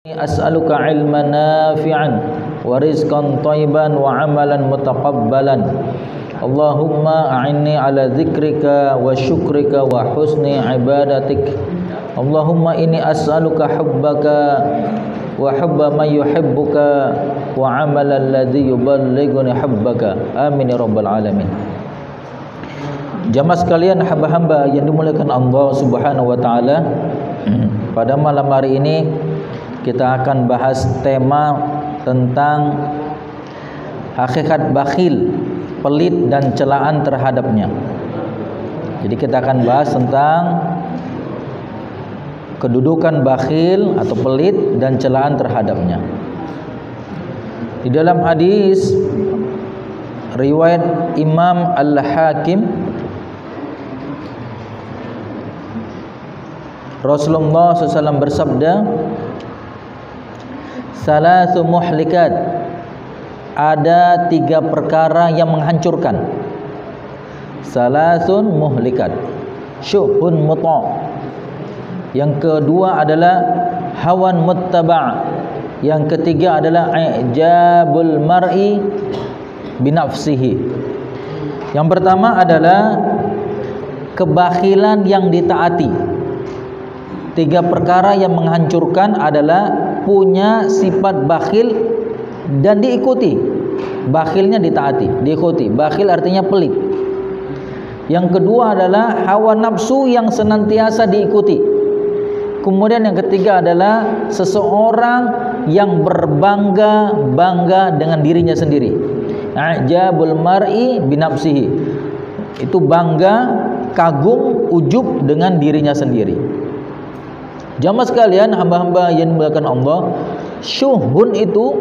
As'aluka ilman nafi'an wa rizqan thayyiban wa amalan mutaqabbalan. Allahumma a'inni ala dzikrika wa syukrika wa husni ibadatik. Allahumma inni as'aluka hubbaka wa hubba man yuhibbuka wa amalan ladzi yuballighuni hubbaka. Amin ya rabbal alamin. Jamaah sekalian, hamba-hamba yang dimuliakan Allah Subhanahu wa taala, pada malam hari ini kita akan bahas tema tentang hakikat bakhil, pelit dan celaan terhadapnya. Jadi kita akan bahas tentang kedudukan bakhil atau pelit dan celaan terhadapnya. Di dalam hadis riwayat Imam Al-Hakim, Rasulullah SAW bersabda, salasu muhlikat, ada 3 perkara yang menghancurkan. Salasun muhlikat, syuhun muta'. Yang kedua adalah hawan muttaba'. Yang ketiga adalah i'jabul mar'i binafsihi. Yang pertama adalah kebakhilan yang ditaati. 3 perkara yang menghancurkan adalah punya sifat bakhil dan diikuti. Bakhilnya ditaati, diikuti. Bakhil artinya pelit. Yang kedua adalah hawa nafsu yang senantiasa diikuti. Kemudian yang ketiga adalah seseorang yang berbangga-bangga dengan dirinya sendiri. A'jabul mar'i binafsihi. Itu bangga, kagum, ujub dengan dirinya sendiri. Jamaah sekalian, hamba-hamba yang dimuliakan Allah, syuhun itu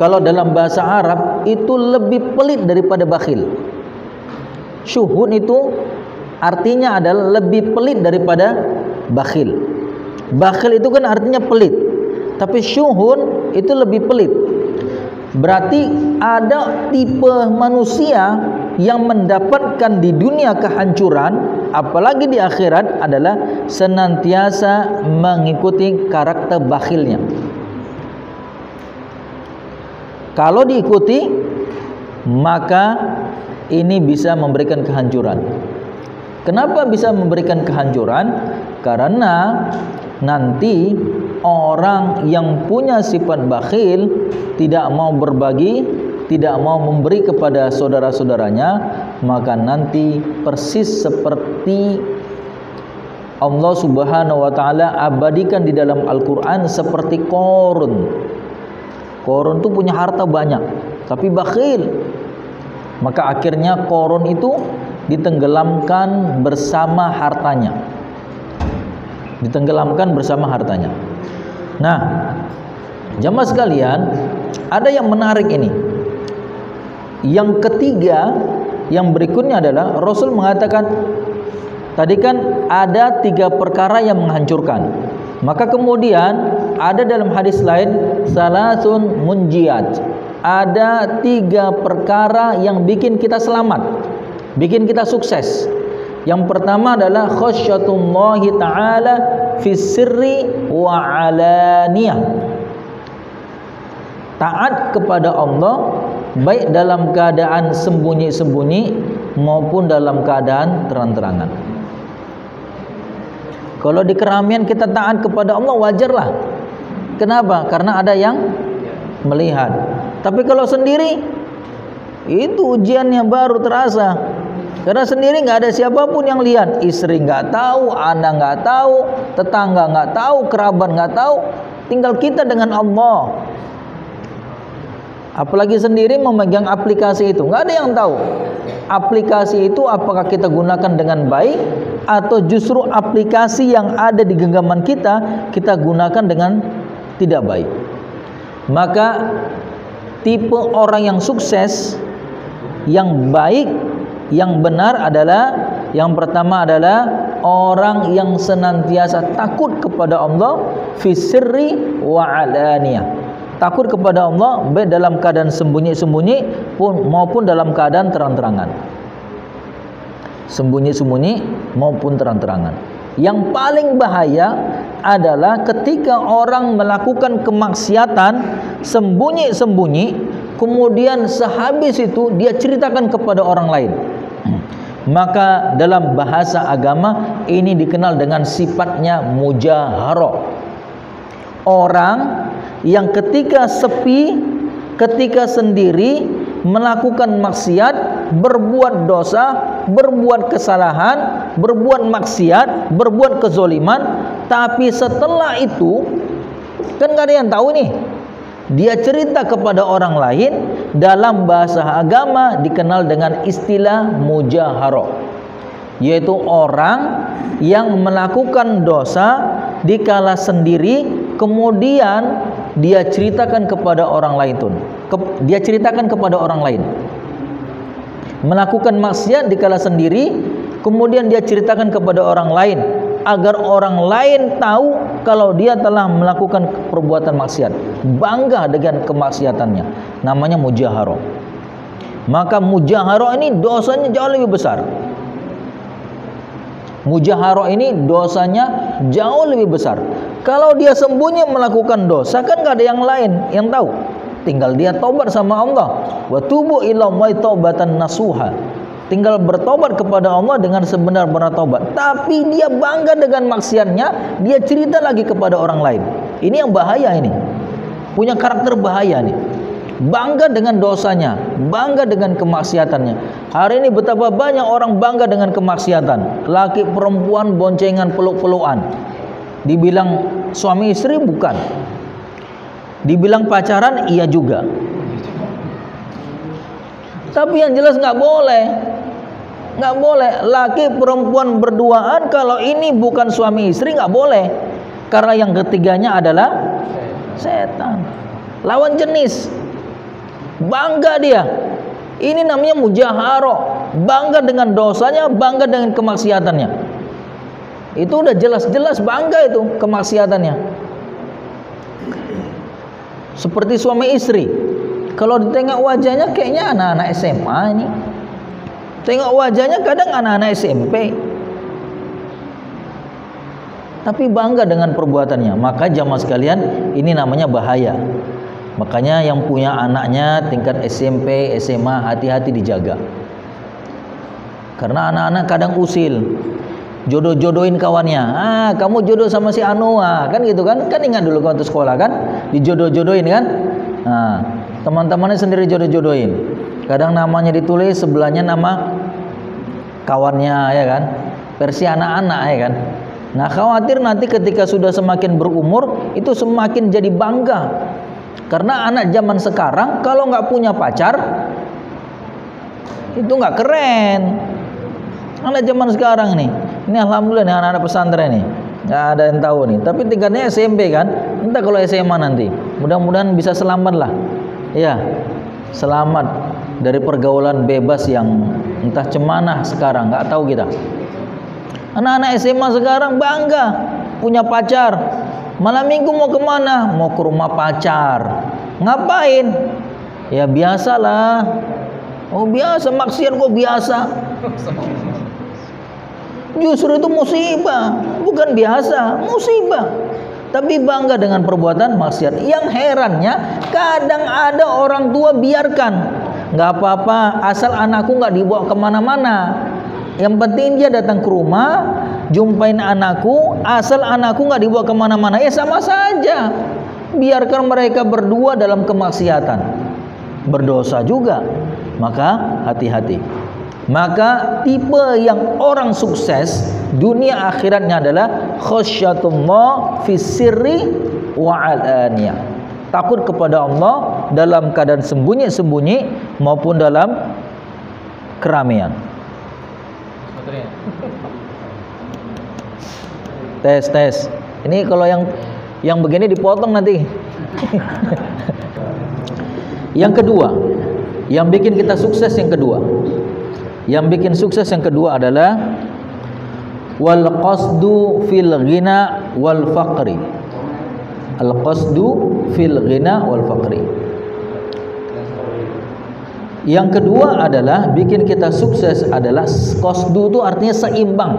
kalau dalam bahasa Arab itu lebih pelit daripada bakhil. Syuhun itu artinya adalah lebih pelit daripada bakhil. Bakhil itu kan artinya pelit, tapi syuhun itu lebih pelit. Berarti ada tipe manusia yang mendapatkan di dunia kehancuran, apalagi di akhirat, adalah senantiasa mengikuti karakter bakhilnya. Kalau diikuti, maka ini bisa memberikan kehancuran. Kenapa bisa memberikan kehancuran? Karena nanti orang yang punya sifat bakhil, tidak mau berbagi, tidak mau memberi kepada saudara-saudaranya, maka nanti persis seperti Allah Subhanahu wa taala abadikan di dalam Al-Qur'an seperti Qarun. Qarun itu punya harta banyak, tapi bakhil. Maka akhirnya Qarun itu ditenggelamkan bersama hartanya. Ditenggelamkan bersama hartanya. Nah, jamaah sekalian, ada yang menarik ini. Yang ketiga, yang berikutnya adalah Rasul mengatakan, tadi kan ada 3 perkara yang menghancurkan. Maka kemudian ada dalam hadis lain, salasun munjiat. Ada 3 perkara yang bikin kita selamat, bikin kita sukses. Yang pertama adalah khasyatullahi ta'ala fis sirri wa alaniyah. Taat kepada Allah baik dalam keadaan sembunyi-sembunyi maupun dalam keadaan terang-terangan. Kalau di keramaian kita taat kepada Allah, wajarlah. Kenapa? Karena ada yang melihat. Tapi kalau sendiri, itu ujiannya baru terasa. Karena sendiri nggak ada siapapun yang lihat. Istri nggak tahu, anak nggak tahu, tetangga nggak tahu, kerabat nggak tahu. Tinggal kita dengan Allah. Apalagi sendiri memegang aplikasi itu, nggak ada yang tahu. Aplikasi itu apakah kita gunakan dengan baik, atau justru aplikasi yang ada di genggaman kita gunakan dengan tidak baik. Maka tipe orang yang sukses, yang baik, yang benar adalah, yang pertama adalah orang yang senantiasa takut kepada Allah fis sirri wa alaniyah. Takut kepada Allah baik dalam keadaan sembunyi-sembunyi maupun dalam keadaan terang-terangan. Sembunyi-sembunyi maupun terang-terangan. Yang paling bahaya adalah ketika orang melakukan kemaksiatan sembunyi-sembunyi, kemudian sehabis itu dia ceritakan kepada orang lain. Maka dalam bahasa agama ini dikenal dengan sifatnya mujaharah. Orang yang ketika sepi, ketika sendiri melakukan maksiat, berbuat dosa, berbuat kesalahan, berbuat maksiat, berbuat kezoliman, tapi setelah itu kan gak ada yang tahu nih, dia cerita kepada orang lain. Dalam bahasa agama dikenal dengan istilah mujaharah, yaitu orang yang melakukan dosa dikala sendiri, kemudian dia ceritakan kepada orang lain tuh. Dia ceritakan kepada orang lain. Melakukan maksiat dikala sendiri, kemudian dia ceritakan kepada orang lain agar orang lain tahu kalau dia telah melakukan perbuatan maksiat, bangga dengan kemaksiatannya. Namanya mujaharah. Maka mujaharah ini dosanya jauh lebih besar. Mujaharah ini dosanya jauh lebih besar. Kalau dia sembunyi melakukan dosa, kan gak ada yang lain yang tahu. Tinggal dia tobat sama Allah. Wa tubu ilallahi taubatan nasuha. Tinggal bertobat kepada Allah dengan sebenar-benar tobat. Tapi dia bangga dengan maksiatnya, dia cerita lagi kepada orang lain. Ini yang bahaya ini. Punya karakter bahaya nih. Bangga dengan dosanya, bangga dengan kemaksiatannya. Hari ini betapa banyak orang bangga dengan kemaksiatan. Laki perempuan boncengan, peluk-pelukan. Dibilang suami istri bukan. Dibilang pacaran iya juga. Tapi yang jelas nggak boleh. Nggak boleh laki perempuan berduaan. Kalau ini bukan suami istri nggak boleh, karena yang ketiganya adalah setan, lawan jenis. Bangga dia. Ini namanya mujaharah. Bangga dengan dosanya, bangga dengan kemaksiatannya. Itu udah jelas-jelas bangga itu kemaksiatannya. Seperti suami istri. Kalau ditengok wajahnya kayaknya anak-anak SMA ini. Tengok wajahnya kadang anak-anak SMP. Tapi bangga dengan perbuatannya. Maka jamaah sekalian, ini namanya bahaya. Makanya yang punya anaknya tingkat SMP, SMA, hati-hati dijaga. Karena anak-anak kadang usil. Jodoh-jodohin kawannya. Kamu jodoh sama si Anu, kan gitu kan? Kan ingat dulu waktu sekolah kan? Dijodoh-jodohin kan? Teman-temannya sendiri jodoh-jodohin. Kadang namanya ditulis, sebelahnya nama kawannya, ya kan? Versi anak-anak, ya kan? Nah, khawatir nanti ketika sudah semakin berumur, itu semakin jadi bangga. Karena anak zaman sekarang kalau nggak punya pacar, itu nggak keren. Anak zaman sekarang nih, ini alhamdulillah nih anak-anak pesantren nih, nggak ada yang tahu nih. Tapi tingkatnya SMP kan, entah kalau SMA nanti. Mudah-mudahan bisa selamat lah, ya, selamat dari pergaulan bebas yang entah cemana sekarang, nggak tahu kita. Anak-anak SMA sekarang bangga punya pacar. Malam minggu mau kemana? Mau ke rumah pacar. Ngapain? Ya biasalah. Oh biasa, maksiat kok biasa. Justru itu musibah, bukan biasa, musibah. Tapi bangga dengan perbuatan maksiat. Yang herannya kadang ada orang tua biarkan. Nggak apa-apa, asal anakku nggak dibawa kemana-mana. Yang penting dia datang ke rumah, jumpain anakku, asal anakku nggak dibawa kemana-mana. Ya sama saja. Biarkan mereka berdua dalam kemaksiatan, berdosa juga. Maka hati-hati. Maka tipe yang orang sukses dunia akhiratnya adalah khasyatullah fis sirri wa alaniyah. Takut kepada Allah dalam keadaan sembunyi-sembunyi maupun dalam keramaian. Tes. Ini kalau yang begini dipotong nanti. Yang kedua, yang bikin kita sukses yang kedua. Yang bikin sukses yang kedua adalah wal qasdu fil ghina wal faqri. Al qasdu fil ghina wal faqri. Yang kedua adalah bikin kita sukses adalah qasdu itu artinya seimbang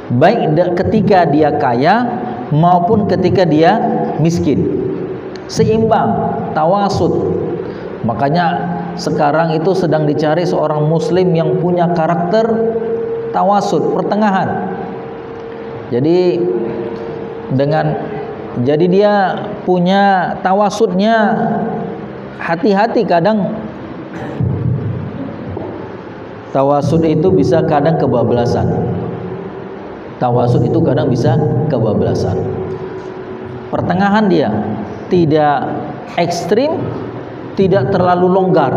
baik ketika dia kaya maupun ketika dia miskin. Seimbang, tawasud. Makanya sekarang itu sedang dicari seorang muslim yang punya karakter tawasud, pertengahan. Jadi dia punya tawasudnya, hati-hati. Kadang tawasud itu bisa kadang kebablasan. Tawasud itu kadang bisa kebablasan. Pertengahan dia, tidak ekstrim, tidak terlalu longgar.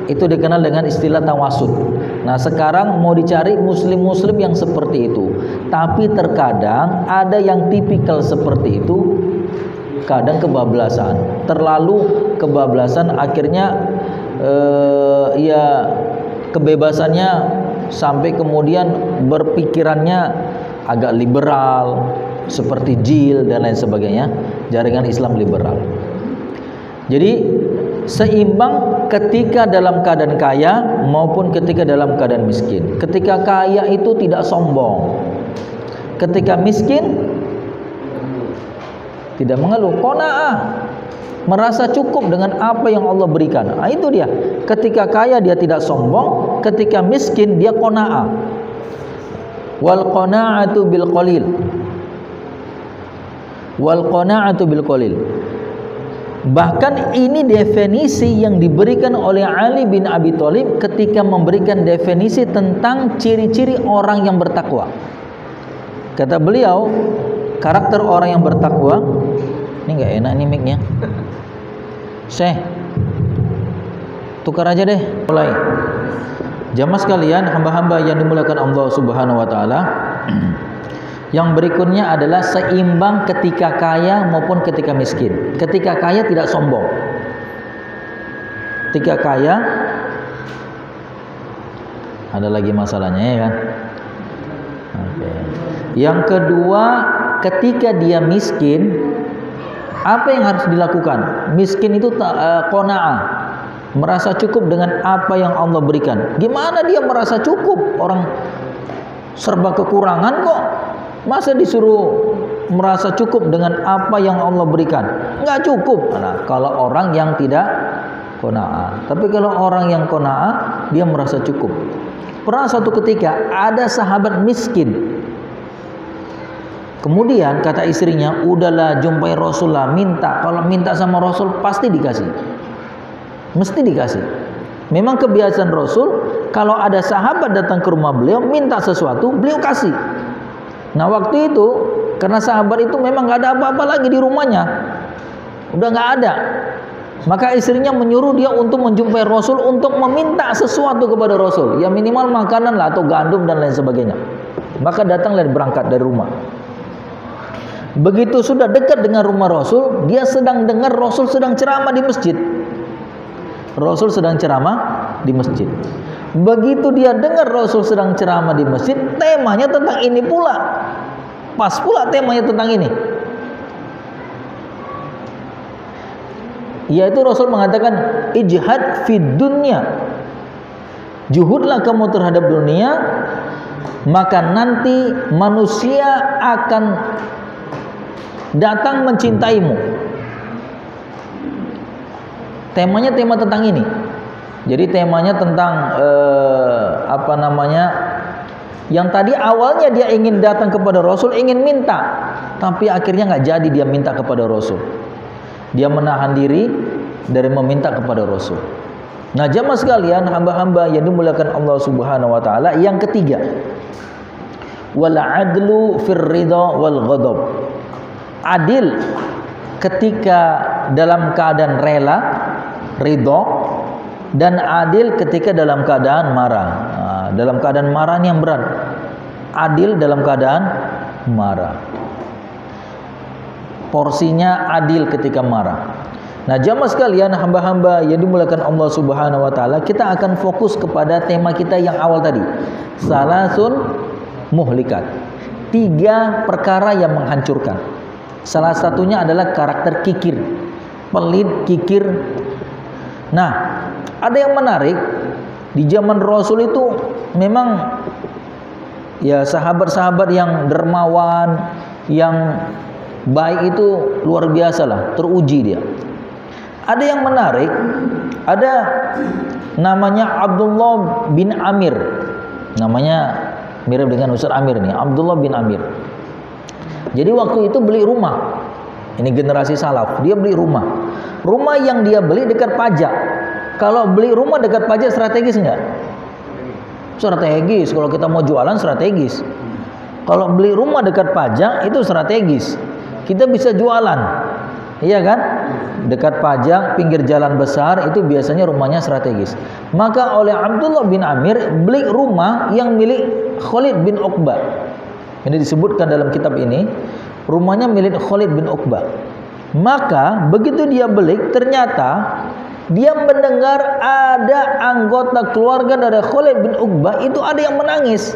Itu dikenal dengan istilah tawasud. Nah, sekarang mau dicari muslim-muslim yang seperti itu. Tapi terkadang ada yang tipikal seperti itu, kadang kebablasan. Terlalu kebablasan, akhirnya ya kebebasannya sampai kemudian berpikirannya agak liberal, seperti JIL dan lain sebagainya, jaringan Islam liberal. Jadi seimbang ketika dalam keadaan kaya maupun ketika dalam keadaan miskin. Ketika kaya itu tidak sombong, ketika miskin tidak mengeluh, qanaah, merasa cukup dengan apa yang Allah berikan. Nah, itu dia. Ketika kaya dia tidak sombong, ketika miskin dia qanaah. Wal qanaa'atu bil qalil. Wal qanaa'atu bil qalil. Bahkan ini definisi yang diberikan oleh Ali bin Abi Thalib ketika memberikan definisi tentang ciri-ciri orang yang bertakwa. Kata beliau, karakter orang yang bertakwa, ini nggak enak nih mic-nya. Syekh, tukar aja deh. Mulai. Jamaah sekalian, hamba-hamba yang dimuliakan Allah Subhanahu wa taala. Yang berikutnya adalah seimbang ketika kaya maupun ketika miskin. Ketika kaya tidak sombong. Ketika kaya ada lagi masalahnya, ya kan? Oke. Yang kedua, ketika dia miskin, apa yang harus dilakukan? Miskin itu qanaah, merasa cukup dengan apa yang Allah berikan. Gimana dia merasa cukup? Orang serba kekurangan kok. Masa disuruh merasa cukup dengan apa yang Allah berikan? Enggak cukup. Nah, kalau orang yang tidak qanaah. Tapi kalau orang yang qanaah, dia merasa cukup. Pernah suatu ketika ada sahabat miskin. Kemudian kata istrinya, udahlah jumpai Rasulullah, minta. Kalau minta sama Rasul pasti dikasih. Mesti dikasih. Memang kebiasaan Rasul, kalau ada sahabat datang ke rumah beliau minta sesuatu, beliau kasih. Nah, waktu itu karena sahabat itu memang nggak ada apa-apa lagi di rumahnya, udah nggak ada. Maka istrinya menyuruh dia untuk menjumpai Rasul untuk meminta sesuatu kepada Rasul, ya minimal makanan lah atau gandum dan lain sebagainya. Maka datanglah berangkat dari rumah. Begitu sudah dekat dengan rumah Rasul, dia sedang dengar Rasul sedang ceramah di masjid. Rasul sedang ceramah di masjid. Begitu dia dengar Rasul sedang ceramah di masjid, temanya tentang ini pula. Pas pula temanya tentang ini. Yaitu Rasul mengatakan, ijhad fid dunya. Juhudlah kamu terhadap dunia, maka nanti manusia akan datang mencintaimu. Temanya tema tentang ini. Jadi temanya tentang yang tadi awalnya dia ingin datang kepada Rasul, ingin minta, tapi akhirnya nggak jadi dia minta kepada Rasul. Dia menahan diri dari meminta kepada Rasul. Nah, jamaah sekalian, hamba-hamba yang dimuliakan Allah Subhanahu wa taala, yang ketiga, wal adlu fir ridha wal ghadab. Adil ketika dalam keadaan rela, ridha, dan adil ketika dalam keadaan marah. Nah, dalam keadaan marah ini yang berat. Adil dalam keadaan marah. Porsinya adil ketika marah. Nah, jamaah sekalian, hamba-hamba yang dimuliakan Allah Subhanahu wa taala, kita akan fokus kepada tema kita yang awal tadi. Salasun muhlikat. 3 perkara yang menghancurkan. Salah satunya adalah karakter kikir. Pelit, kikir. Nah, ada yang menarik, di zaman Rasul itu memang ya sahabat-sahabat yang dermawan, yang baik itu luar biasa lah, teruji dia. Ada yang menarik, ada namanya Abdullah bin Amir. Namanya mirip dengan Ustaz Amir nih, Abdullah bin Amir. Jadi waktu itu beli rumah. Ini generasi salaf, dia beli rumah. Rumah yang dia beli dekat pajak. Kalau beli rumah dekat pajak strategis enggak? Strategis. Kalau kita mau jualan strategis. Kalau beli rumah dekat pajak itu strategis. Kita bisa jualan. Iya kan? Dekat pajak, pinggir jalan besar, itu biasanya rumahnya strategis. Maka oleh Abdullah bin Amir beli rumah yang milik Khalid bin Uqbah. Ini disebutkan dalam kitab ini, rumahnya milik Khalid bin Uqbah. Maka begitu dia beli, ternyata dia mendengar ada anggota keluarga dari Khalid bin Uqbah itu ada yang menangis.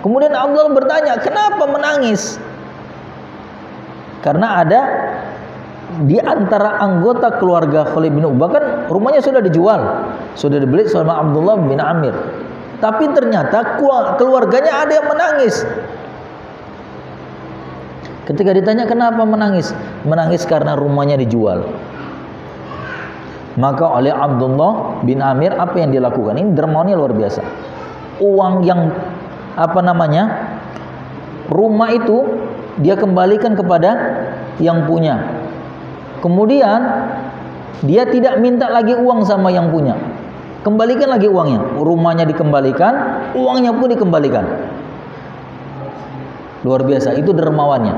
Kemudian Abdullah bertanya, kenapa menangis? Karena ada di antara anggota keluarga Khalid bin Uqbah, kan rumahnya sudah dijual, sudah dibeli sama Abdullah bin Amir. Tapi ternyata keluarganya ada yang menangis. Ketika ditanya kenapa menangis, menangis karena rumahnya dijual. Maka oleh Abdullah bin Amir apa yang dilakukan? Ini dermawannya luar biasa. Uang yang rumah itu dia kembalikan kepada yang punya. Kemudian dia tidak minta lagi uang sama yang punya. Kembalikan lagi uangnya. Rumahnya dikembalikan, uangnya pun dikembalikan. Luar biasa, itu dermawannya.